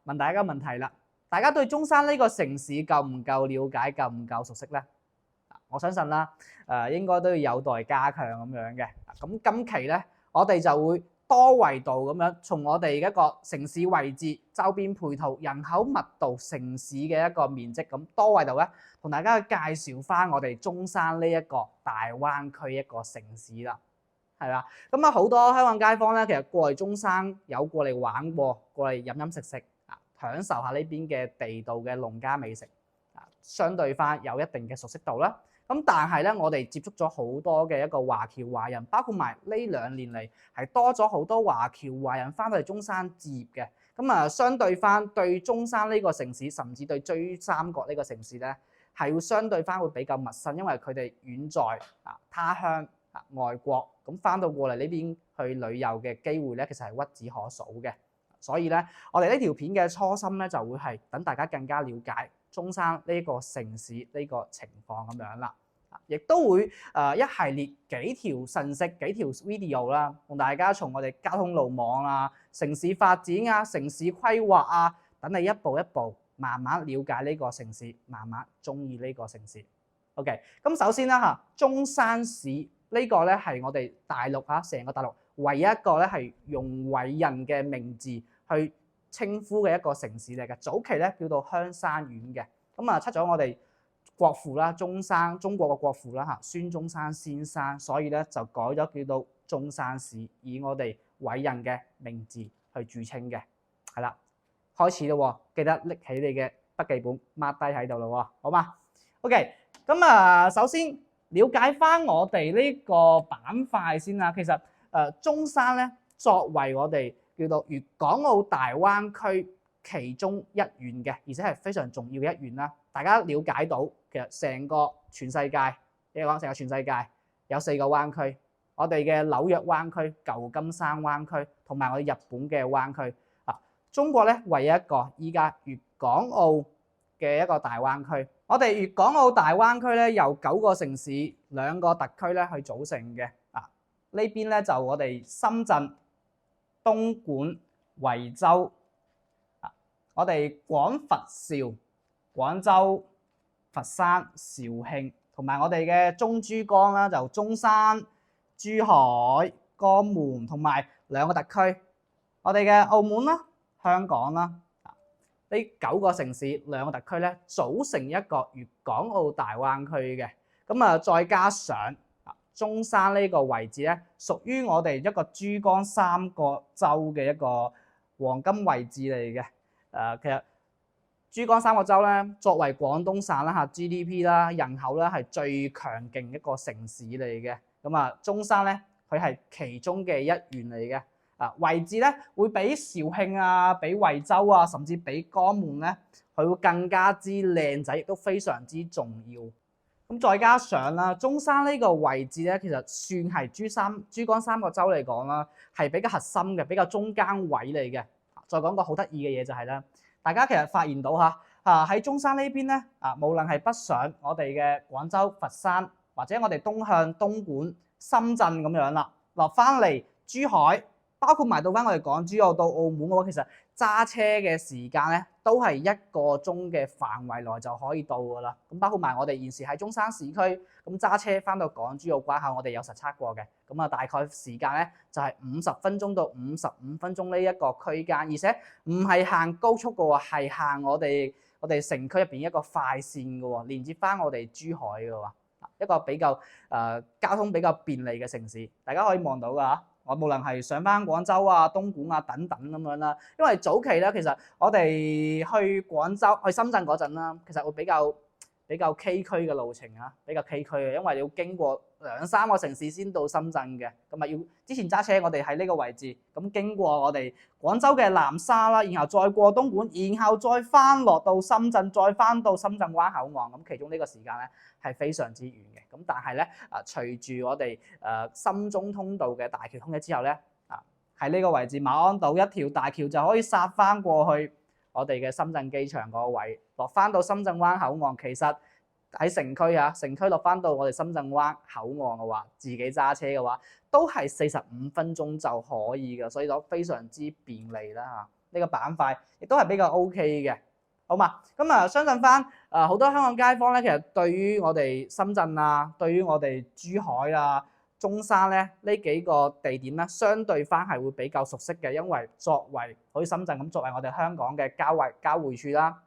問大家一個問題啦，大家對中山呢個城市夠唔夠了解，夠唔夠熟悉咧？我相信啦，應該都要有待加強咁樣嘅。咁今期咧，我哋就會多維度咁樣，從我哋一個城市位置、周邊配套、人口密度、城市嘅一個面積咁多維度咧，同大家去介紹翻我哋中山呢一個大灣區一個城市啦，係啦。咁啊，好多香港街坊咧，其實過嚟中山有過嚟玩過，過嚟飲飲食食啊，享受下呢邊嘅地道嘅農家美食啊，相對翻有一定嘅熟悉度啦。咁但係咧，我哋接觸咗好多嘅一個華僑華人，包括埋呢2年嚟係多咗好多華僑華人翻到嚟中山置業嘅。咁啊，相對翻對中山呢個城市，甚至對珠三角呢個城市咧，係會相對翻會比較陌生，因為佢哋遠在他鄉外國，咁翻到過嚟呢邊去旅遊嘅機會咧，其實係屈指可數嘅。所以咧，我哋呢條片嘅初心咧，就會係等大家更加了解中山呢個城市呢個情況咁樣啦，亦都會一系列幾條信息、幾條 video 啦，同大家從我哋交通路網啊、城市發展啊、城市規劃啊，等你一步一步慢慢了解呢個城市，慢慢中意呢個城市。OK， 咁首先啦嚇，中山市呢個咧係我哋大陸成個大陸唯一一個咧係用偉人嘅名字去稱呼嘅一個城市嚟嘅。早期咧叫做香山縣嘅，咁啊出咗我哋國父啦，中國嘅國父啦嚇，孫中山先生，所以咧就改咗叫做中山市，以我哋偉人嘅名字去著稱嘅。係啦，開始咯，記得拎起你嘅筆記本 mark 低喺度咯，好嘛 ？OK， 咁啊，首先了解翻我哋呢個板塊先啦。其實中山咧作為我哋叫做粵港澳大灣區其中一縣嘅，而且係非常重要嘅一縣啦。大家了解到其實成個全世界，你講成個全世界有4個灣區，我哋嘅紐約灣區、舊金山灣區同埋我哋日本嘅灣區啊。中國咧唯一一個依家粵港澳嘅一個大灣區。我哋粵港澳大灣區咧由9個城市、2個特區咧去組成嘅啊。呢邊咧就我哋深圳、東莞、惠州啊，我哋廣佛肇、廣州、佛山、肇慶，同埋我哋嘅中珠江啦，就中山、珠海、江門，同埋2個特區，我哋嘅澳門啦、香港啦，呢9個城市、2個特區咧，組成一個粵港澳大灣區嘅。咁啊，再加上中山呢個位置咧，屬於我哋一個珠江3角洲嘅一個黃金位置嚟嘅。其實珠江3角洲咧，作為廣東省啦GDP 啦、人口咧係最強勁一個城市嚟嘅。咁啊，中山咧佢係其中嘅一員嚟嘅。位置咧會比肇慶啊、比惠州啊，甚至比江門咧，佢會更加之靚仔，亦都非常之重要。咁再加上啦，中山呢個位置咧，其實算係珠江3角洲嚟講啦，係比較核心嘅，比較中間位嚟嘅。再講個好得意嘅嘢就係咧，大家其實發現到喺中山呢邊咧無論係北上我哋嘅廣州、佛山，或者我哋東向東莞、深圳咁樣啦，落翻嚟珠海，包括埋到翻我哋港珠澳到澳門嘅話，其實揸車嘅時間咧都係1個鐘嘅範圍內就可以到㗎啦。咁包括埋我哋現時喺中山市區，咁揸車翻到港珠澳關口，我哋有實測過嘅。咁啊，大概時間咧就係50分鐘到55分鐘呢一個區間，而且唔係行高速嘅喎，係行我哋城區入邊一個快線嘅喎，連接翻我哋珠海嘅喎，一個比較交通比較便利嘅城市，大家可以望到㗎嚇。我無論係上翻廣州啊、東莞啊等等咁樣啦，因為早期咧，其實我哋去廣州、去深圳嗰陣啦，其實會比較崎嶇嘅路程啊，比較崎嶇嘅，因為你要經過2、3個城市先到深圳嘅，咁啊要之前揸車，我哋喺呢個位置，咁經過我哋廣州嘅南沙啦，然後再過東莞，然後再翻落到深圳，再翻到深圳灣口岸，咁其中呢個時間咧係非常之遠嘅。咁但係咧隨住我哋深中通道嘅大橋通咗之後咧，喺呢個位置馬鞍島一條大橋就可以殺翻過去我哋嘅深圳機場嗰個位，落翻到深圳灣口岸。其實喺城區落翻到我哋深圳灣口岸嘅話，自己揸車嘅話都係45分鐘就可以嘅，所以都非常之便利啦呢個板塊，亦都係比較 OK 嘅，好嘛？咁啊，相信翻好多香港街坊咧，其實對於我哋深圳啊，對於我哋珠海啊、中山咧呢幾個地點咧，相對翻係會比較熟悉嘅，因為作為好似深圳咁，作為我哋香港嘅交匯處啦，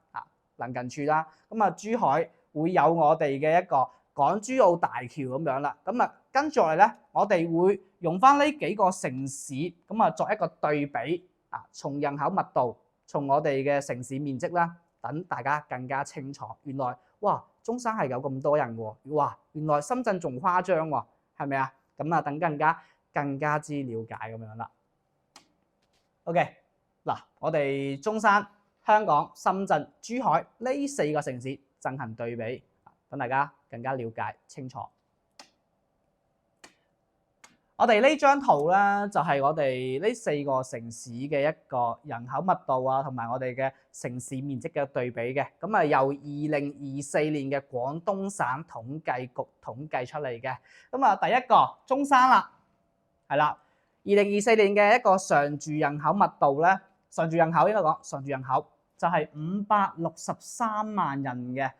鄰近處啦，咁啊珠海會有我哋嘅一個港珠澳大橋咁樣啦，咁啊跟住嚟咧，我哋會用翻呢幾個城市咁啊作一個對比啊，從人口密度，從我哋嘅城市面積啦，等大家更加清楚。原來哇，中山係有咁多人喎，哇，原來深圳仲誇張喎，係咪啊？咁啊，等更加之了解咁樣啦。OK， 嗱，我哋中山、香港、深圳、珠海呢四個城市進行對比，等大家更加了解清楚。我哋呢張圖咧，就係我哋呢四個城市嘅一個人口密度啊，同埋我哋嘅城市面積嘅對比嘅。咁啊，由2024年嘅廣東省統計局統計出嚟嘅。咁啊，第一個中山啦，係啦，2024年嘅一個常住人口密度咧，常住人口應該講常住人口就係563萬人嘅，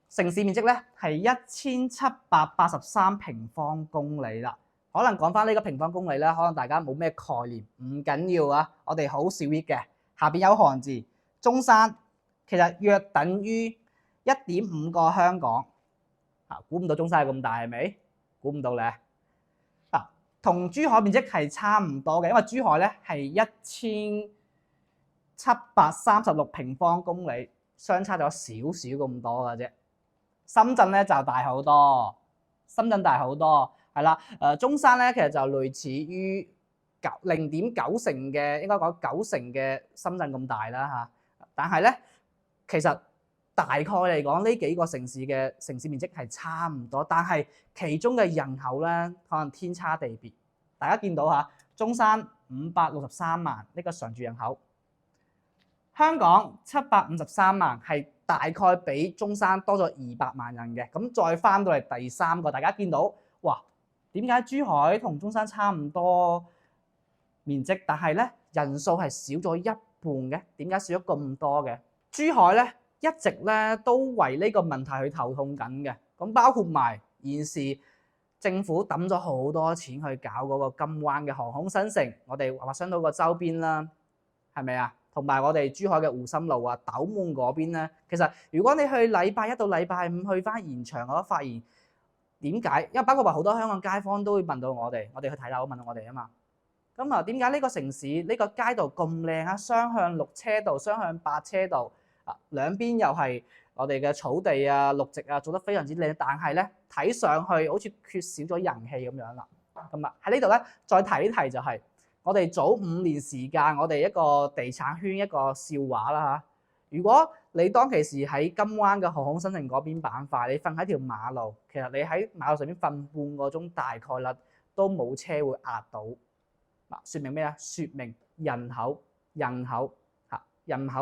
城市面積咧係1783平方公里啦。可能講翻呢個平方公里咧，可能大家冇咩概念，唔緊要啊。我哋好少 read 嘅，下邊有行字，中山其實約等於1.5個香港。估唔到中山係咁大係咪？估唔到咧。同珠海面積係差唔多嘅，因為珠海咧係1736平方公里，相差咗少少咁多嘅啫。深圳咧就大好多，深圳大好多。係啦，中山咧其實就類似於0.9成嘅，應該講9成嘅深圳咁大啦嚇。但係咧，其實大概嚟講，呢幾個城市嘅城市面積係差唔多，但係其中嘅人口咧可能天差地別。大家見到嚇，中山563萬呢個常住人口，香港753萬係大概比中山多咗200萬人嘅。咁再翻到嚟第三個，大家見到哇！點解珠海同中山差唔多面積，但係咧人數係少咗一半嘅？點解少咗咁多嘅？珠海咧一直咧都為呢個問題去頭痛緊嘅。咁包括埋現時政府抌咗好多錢去搞嗰個金灣嘅航空新城，我哋劃傷到個周邊啦，係咪啊？同埋我哋珠海嘅湖心路啊、斗門嗰邊咧，其實如果你去禮拜一到禮拜五去翻現場，我都發現。點解？因為包括話好多香港街坊都會問到我哋去睇樓問到我哋啊嘛。咁啊，點解呢個城市呢個街道咁靚啊？雙向6車道、雙向8車道啊，兩邊又係我哋嘅草地啊、綠植啊，做得非常之靚。但係咧睇上去好似缺少咗人氣咁樣啦。咁啊喺呢度咧再提一提就係我哋早5年時間，我哋一個地產圈一個笑話啦嚇。如果你當其時喺金灣嘅航空新城嗰邊板塊，你瞓喺條馬路，其實你喺馬路上面瞓半個鐘，大概率都冇車會壓到。嗱，説明咩啊？説明人口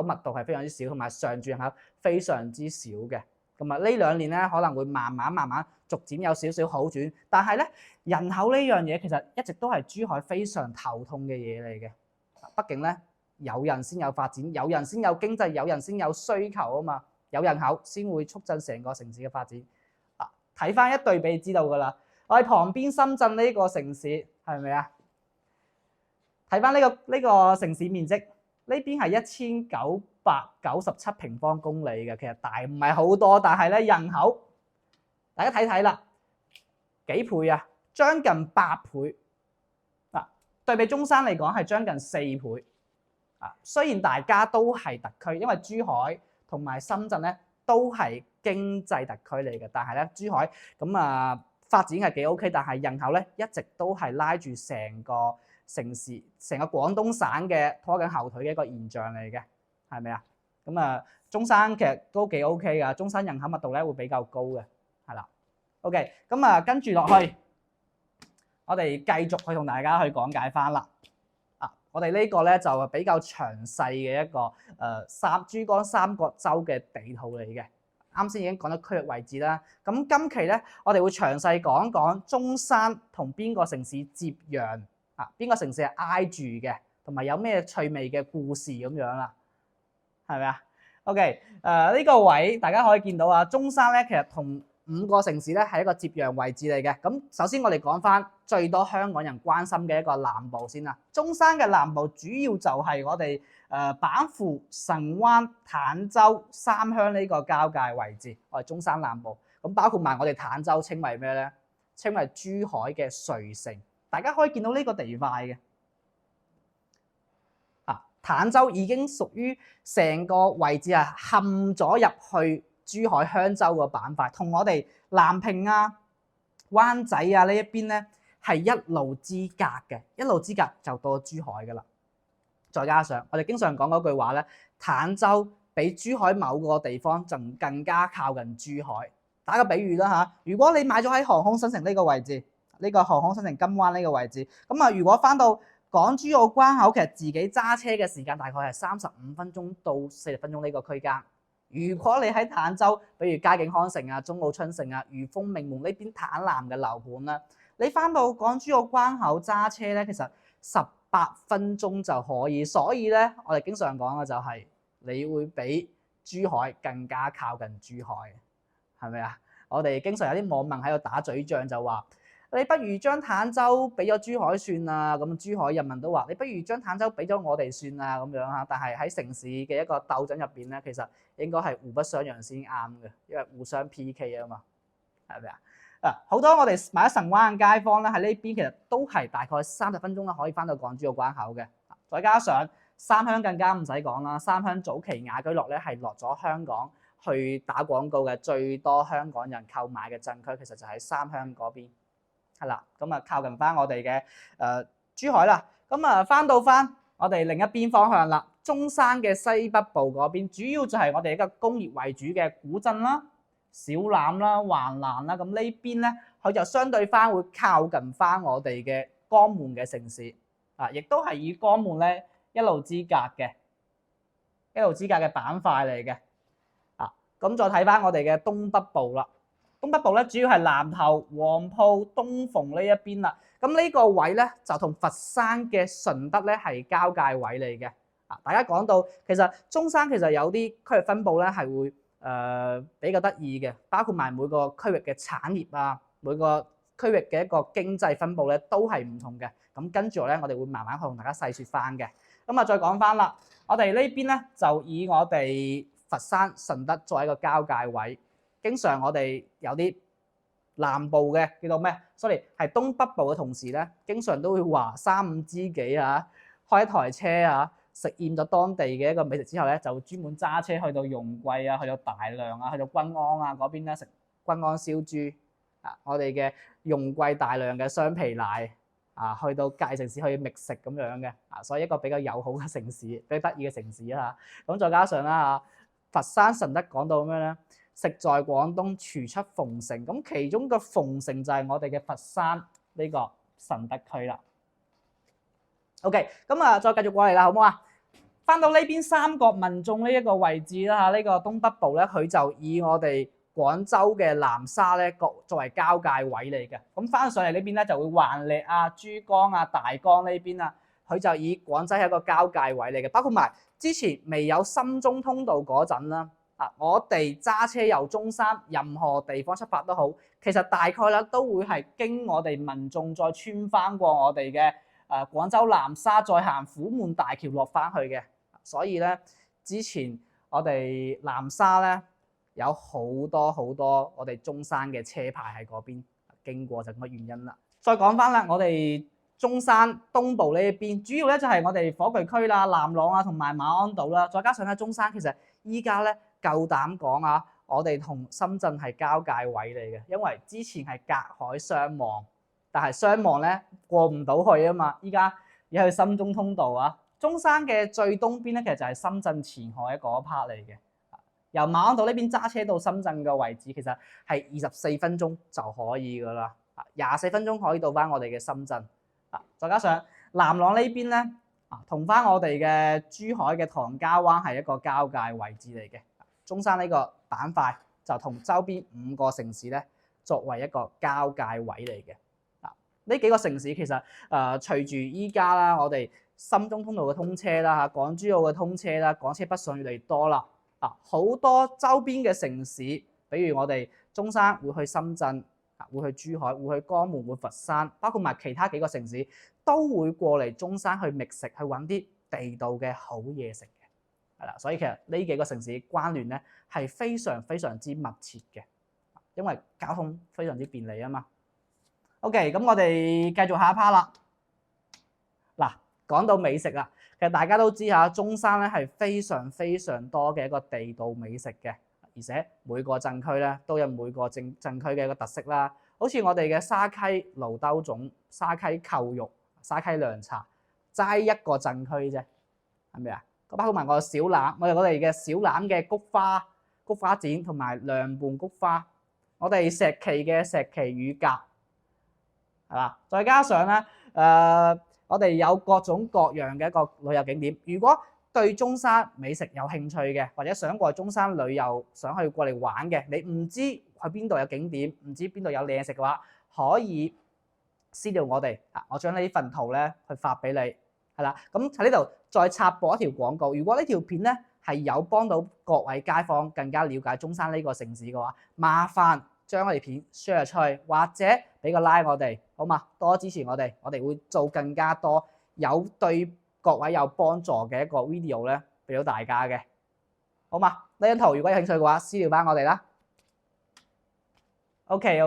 密度係非常之少，同埋常住人口非常之少嘅。咁啊，呢2年咧可能會慢慢逐漸有少少好轉，但係咧人口呢樣嘢其實一直都係珠海非常頭痛嘅嘢嚟嘅。畢竟咧。有人先有發展，有人先有經濟，有人先有需求啊嘛，有人口先會促進成個城市嘅發展。睇翻一對比知道㗎啦。我喺旁邊深圳呢個城市係咪啊？睇翻呢個城市面積，呢邊係1997平方公里嘅，其實大唔係好多，但係咧人口，大家睇睇啦，幾倍啊？將近8倍。對比中山嚟講係將近4倍。雖然大家都係特區，因為珠海同埋深圳咧都係經濟特區嚟嘅，但係咧珠海發展係幾 OK， 但係人口咧一直都係拉住成個城市、成個廣東省嘅拖緊後腿嘅一個現象嚟嘅，係咪啊？中山其實都幾 OK 噶，中山人口密度咧會比較高嘅，係啦。OK， 跟住落去，我哋繼續去同大家去講解翻啦。我哋呢個咧就比較詳細嘅一個珠江三角洲嘅地圖嚟嘅。啱先已經講咗區域位置啦。咁今期咧，我哋會詳細講講中山同邊個城市接壤啊？邊個城市係挨住嘅，同埋有咩趣味嘅故事咁樣啦，係咪啊 ？OK， 呢個位大家可以見到啊，中山咧其實同5個城市咧係一個接壤位置嚟嘅。咁首先我哋講翻最多香港人關心嘅一個南部先啦。中山嘅南部主要就係我哋板湖、神灣、坦洲、三鄉呢個交界位置，我哋中山南部。咁包括埋我哋坦洲稱為咩咧？稱為珠海嘅穗城。大家可以見到呢個地塊嘅。坦洲已經屬於成個位置係嵌咗入去珠海香洲個板塊，同我哋南屏啊、灣仔啊呢一邊咧係一路之隔嘅，一路之隔就到珠海噶啦。再加上我哋經常講嗰句話咧，坦洲比珠海某個地方就更加靠近珠海。打個比喻啦嚇，如果你買咗喺航空新城呢個位置，呢個航空新城金灣呢個位置，咁啊如果翻到港珠澳關口，其實自己揸車嘅時間大概係35分鐘到40分鐘呢個區間。如果你喺坦洲，比如佳景康城啊、中澳春城啊、裕豐名門呢邊坦南嘅樓盤啦，你翻到港珠澳關口揸車咧，其實18分鐘就可以。所以咧，我哋經常講嘅就係你會比珠海更加靠近珠海，係咪啊？我哋經常有啲網民喺度打嘴仗就話，你不如將坦洲俾咗珠海算啦，咁珠海人民都話你不如將坦洲俾咗我哋算啦咁樣嚇。但係喺城市嘅一個鬥爭入邊咧，其實應該係互不相讓先啱嘅，因為互相 PK 啊嘛，係咪啊？好多我哋買咗神灣嘅街坊咧，喺呢邊其實都係大概30分鐘啦，可以翻到港珠澳關口嘅。再加上三鄉更加唔使講啦，三鄉早期雅居樂咧係落咗香港去打廣告嘅最多香港人購買嘅鎮區，其實就喺三鄉嗰邊。係啦，咁啊靠近翻我哋嘅珠海啦，咁啊翻到翻我哋另一邊方向啦，中山嘅西北部嗰邊，主要就係我哋一個工業為主嘅古鎮啦、小欖啦、橫欄啦，咁呢邊咧佢就相對翻會靠近翻我哋嘅江門嘅城市，亦都係以江門咧一路之隔嘅板塊嚟嘅，咁再睇翻我哋嘅東北部啦。東北部咧主要係南頭、黃埔、東鳳呢一邊啦。咁呢個位咧就同佛山嘅順德咧係交界位嚟嘅。大家講到其實中山其實有啲區域分佈咧係會比較得意嘅，包括埋每個區域嘅產業啊，每個區域嘅一個經濟分佈咧都係唔同嘅。咁跟住咧，我哋會慢慢去同大家細説翻嘅。咁啊，再講翻啦，我哋呢邊咧就以我哋佛山、順德作為一個交界位。經常我哋有啲南部嘅叫做咩 ？sorry， 係東北部嘅同事咧，經常都會話3、5知己啊，開一台車啊，食厭咗當地嘅一個美食之後咧，就專門揸車去到容桂啊，去到大良啊，去到均安啊嗰邊咧食均安燒豬啊，我哋嘅容桂大良嘅雙皮奶啊，去到界城市去覓食咁樣嘅啊，所以一個比較友好嘅城市，比較得意嘅城市啊。咁再加上啦佛山順德講到咩咧？食在廣東，廚出鳳城。咁其中個鳳城就係我哋嘅佛山呢個順德區啦。OK， 咁啊，再繼續過嚟啦，好唔好啊？翻到呢邊三角民眾呢一個位置啦，呢個東北部咧，佢就以我哋廣州嘅南沙咧作為交界位嚟嘅。咁翻上嚟呢邊咧就會橫瀝啊、珠江啊、大江呢邊啊，佢就以廣州係一個交界位嚟嘅。包括埋之前未有深中通道嗰陣啦。我哋揸車由中山任何地方出發都好，其實大概啦都會係經我哋民眾再穿翻過我哋嘅廣州南沙，再行虎門大橋落翻去嘅。所以咧，之前我哋南沙咧有好多我哋中山嘅車牌喺嗰邊經過，就咁嘅原因啦。再講翻啦，我哋中山東部呢一邊，主要咧就係我哋火炬區啦、南朗啊同埋馬鞍島啦，再加上咧中山其實依家咧。夠膽講啊！我哋同深圳係交界位嚟嘅，因為之前係隔海相望，但係相望咧過唔到去啊嘛。依家要去深中通道啊。中山嘅最東邊咧，其實就係深圳前海嗰 part 嚟嘅。由馬鞍島呢邊揸車到深圳嘅位置，其實係24分鐘就可以噶啦。24分鐘可以到翻我哋嘅深圳。再加上南朗呢邊咧，同翻我哋嘅珠海嘅唐家灣係一個交界位置嚟嘅。中山呢個板塊就同周邊5個城市咧作為一個交界位嚟嘅。呢幾個城市其實隨住依家啦，我哋深中通道嘅通車啦，嚇港珠澳嘅通車啦，港車北上越嚟越多啦。好多周邊嘅城市，比如我哋中山會去深圳，會去珠海，會去江門，會佛山，包括埋其他幾個城市都會過嚟中山去覓食，去揾啲地道嘅好嘢食嘅，係啦。所以其實呢幾個城市關聯咧係非常非常之密切嘅，因為交通非常之便利啊嘛。OK， 咁我哋繼續下一 part 啦。嗱，講到美食啦，其實大家都知嚇，中山咧係非常非常多嘅一個地道美食嘅，而且每個鎮區咧都有每個鎮區嘅一個特色啦。好似我哋嘅沙溪爐兜粽、沙溪扣肉、沙溪涼茶，齋一個鎮區啫，係咪啊？包括埋個小欖，我哋嘅小欖嘅菊花展同埋涼拌菊花，我哋石岐嘅石岐乳鴿。係嘛？再加上咧，我哋有各種各樣嘅一個旅遊景點。如果對中山美食有興趣嘅，或者想過中山旅遊，想去過嚟玩嘅，你唔知去邊度有景點，唔知邊度有靚食嘅話，可以私聊我哋啊，我將呢份圖咧去發俾你，係啦。咁喺呢度再插播一條廣告。如果呢條片咧係有幫到各位街坊更加了解中山呢個城市嘅話，麻煩將我哋片 share 出去，或者俾個 like 我哋，好嘛？多支持我哋會做更加多有對各位有幫助嘅一個 video 咧，俾到大家嘅，好嘛？呢張圖如果有興趣嘅話，私聊翻我哋啦。OK，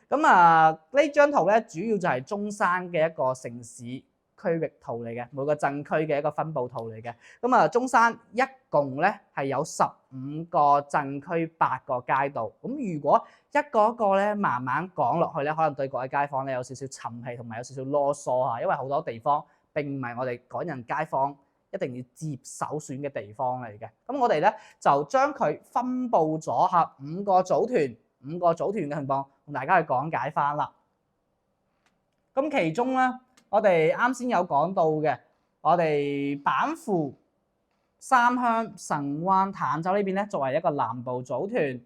咁呢張圖咧主要就係中山嘅一個城市區域圖嚟嘅，每個鎮區嘅一個分佈圖嚟嘅。咁中山一共咧係有15個鎮區8個街道。咁如果一個一個咧慢慢講落去咧，可能對各位街坊咧有少少沉氣同埋有少少囉嗦嚇，因為好多地方並唔係我哋港人街坊一定要接首選嘅地方嚟嘅。咁我哋咧就將佢分佈咗嚇5個組團嘅情況，同大家去講解翻啦。咁其中咧，我哋啱先有講到嘅，我哋板符、三鄉、神灣、坦洲呢邊咧，作為一個南部組團。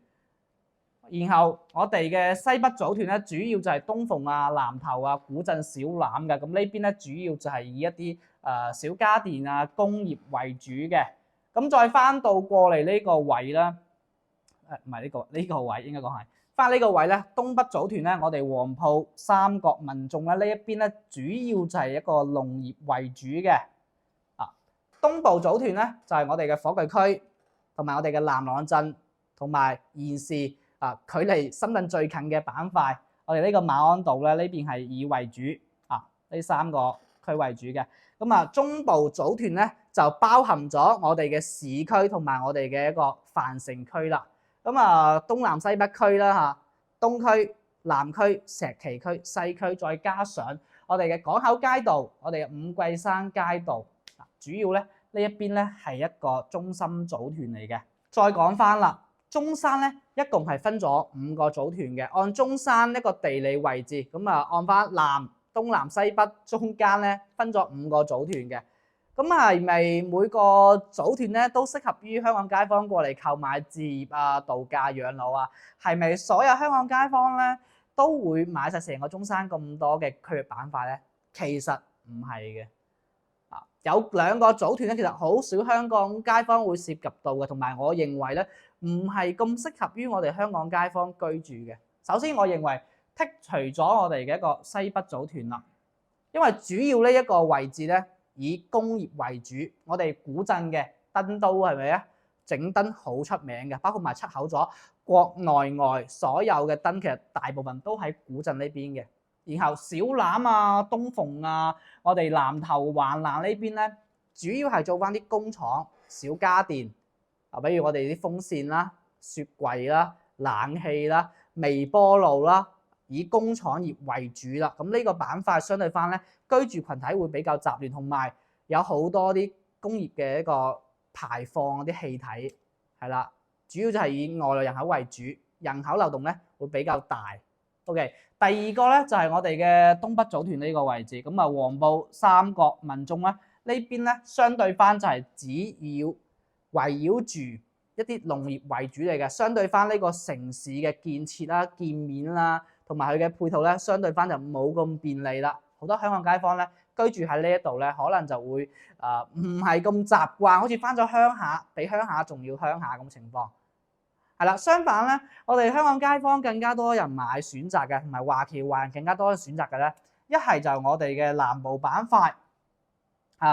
然後我哋嘅西北組團咧，主要就係東鳳啊、南頭啊、古鎮、小欖嘅。咁呢邊咧，主要就係以一啲小家電啊、工業為主嘅。咁再翻到過嚟呢個位啦，唔係呢個位應該講係翻呢個位咧，東北組團咧，我哋黃埔、三角、民眾咧呢一邊咧，主要就係一個農業為主嘅。東部組團咧就係我哋嘅火炬區同埋我哋嘅南朗鎮同埋現時距離深圳最近嘅板塊，我哋呢個馬鞍道咧呢邊係以為主呢3個區為主嘅。咁中部組團咧就包含咗我哋嘅市區同埋我哋嘅一個繁盛區啦。咁東南西北區啦嚇，東區、南區、石岐區、西區，再加上我哋嘅港口街道，我哋嘅五桂山街道，主要咧呢一邊咧係一個中心組團嚟嘅。再講翻啦。中山咧一共係分咗5個組團嘅，按中山一個地理位置，咁按翻東南西北中間咧分咗5個組團嘅。咁係咪每個組團咧都適合於香港街坊過嚟購買置業啊、度假養老啊？係咪所有香港街坊咧都會買晒成個中山咁多嘅區域板塊咧？其實唔係嘅。有2個組團咧，其實好少香港街坊會涉及到嘅，同埋我認為咧唔係咁適合於我哋香港街坊居住嘅。首先，我認為剔除咗我哋嘅一個西北組團啦，因為主要呢一個位置咧以工業為主，我哋古鎮嘅燈都係咪啊？整燈好出名嘅，包括埋出口咗國內外所有嘅燈，其實大部分都喺古鎮呢邊嘅。然後小欖啊、東鳳啊、我哋南頭橫欄呢邊咧，主要係做翻啲工廠、小家電比如我哋啲風扇啦、雪櫃啦、冷氣啦、微波爐啦，以工廠業為主啦。咁呢個板塊相對翻咧，居住群體會比較雜亂，同埋有好多啲工業嘅一個排放嗰啲氣體係啦。主要就係以外來人口為主，人口流動咧會比較大。OK。第2個咧就係我哋嘅東北組團呢個位置，咁黃埔、三角、民眾咧呢邊咧相對翻就係只要圍繞住一啲農業為主嚟嘅，相對翻呢個城市嘅建設啦、建面啦，同埋佢嘅配套咧，相對翻就冇咁便利啦。好多香港街坊咧居住喺呢一度咧，可能就會唔係咁習慣，好似翻咗鄉下，比鄉下仲要鄉下咁情況。係啦，相反咧，我哋香港街坊更加多人買選擇嘅，同埋華僑華人更加多人選擇嘅咧，一係就我哋嘅南部板塊，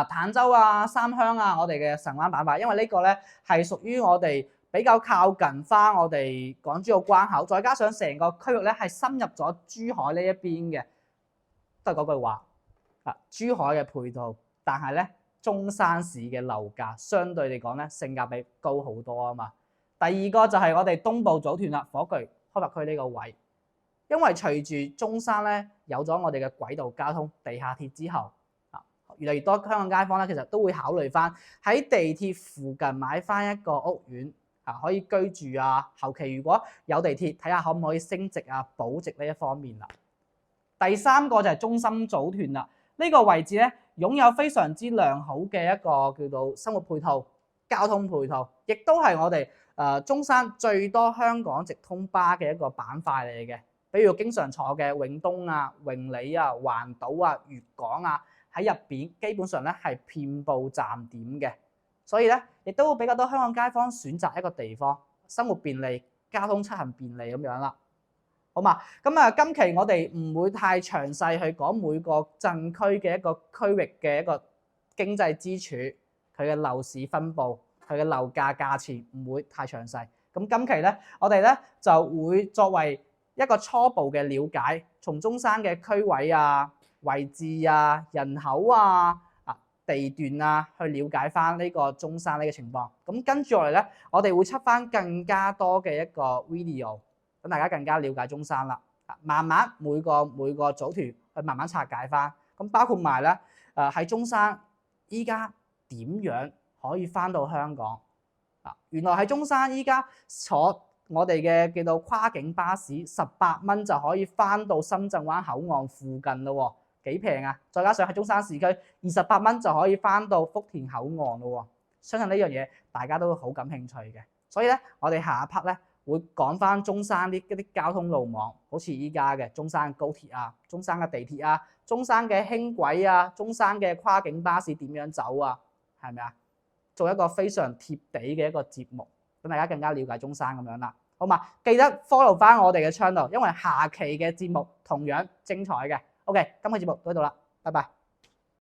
坦洲啊、三鄉啊，我哋嘅神灣板塊，因為呢個咧係屬於我哋比較靠近翻我哋港珠澳關口，再加上成個區域咧係深入咗珠海呢一邊嘅，都係嗰句話，珠海嘅配套，但係咧中山市嘅樓價相對嚟講咧性價比高好多啊嘛。第二個就係我哋東部組團啦，火炬開發區呢個位，因為隨住中山咧有咗我哋嘅軌道交通、地下鐵之後，越嚟越多香港街坊咧其實都會考慮翻喺地鐵附近買翻一個屋苑，可以居住啊。後期如果有地鐵，睇下可唔可以升值啊、保值呢一方面啦。第三個就係中心組團啦，呢個位置咧擁有非常之良好嘅一個叫做生活配套、交通配套，亦都係我哋中山最多香港直通巴嘅一個板塊嚟嘅。比如經常坐嘅永東啊、永利啊、環島啊、粵港啊，喺入邊基本上咧係遍佈站點嘅，所以咧亦都會比較多香港街坊選擇一個地方，生活便利、交通出行便利咁樣啦。好嘛，咁今期我哋唔會太詳細去講每個鎮區嘅一個區域嘅一個經濟支柱，佢嘅樓市分佈、佢嘅樓價價錢唔會太詳細。咁今期咧，我哋咧就會作為一個初步嘅了解，從中山嘅區位啊、位置啊、人口啊、地段啊，去了解翻呢個中山呢個情況。咁跟住落嚟咧，我哋會出翻更加多嘅一個 video。等大家更加了解中山啦，慢慢每個組團去慢慢拆解翻，咁包括埋咧喺中山依家點樣可以翻到香港？原來喺中山依家坐我哋嘅叫做跨境巴士18蚊就可以翻到深圳灣口岸附近咯喎，幾平啊！再加上喺中山市區28蚊就可以翻到福田口岸咯喎，相信呢樣嘢大家都好感興趣嘅，所以咧我哋下一 part 咧，會講翻中山啲一啲交通路網，好似依家嘅中山高鐵啊、中山嘅地鐵啊、中山嘅輕軌啊、中山嘅跨境巴士點樣走啊，係咪啊？做一個非常貼地嘅一個節目，等大家更加了解中山咁樣啦。好嘛，記得 follow 翻我哋嘅 channel，因為下期嘅節目同樣精彩嘅。OK，今期節目到呢度啦，拜拜。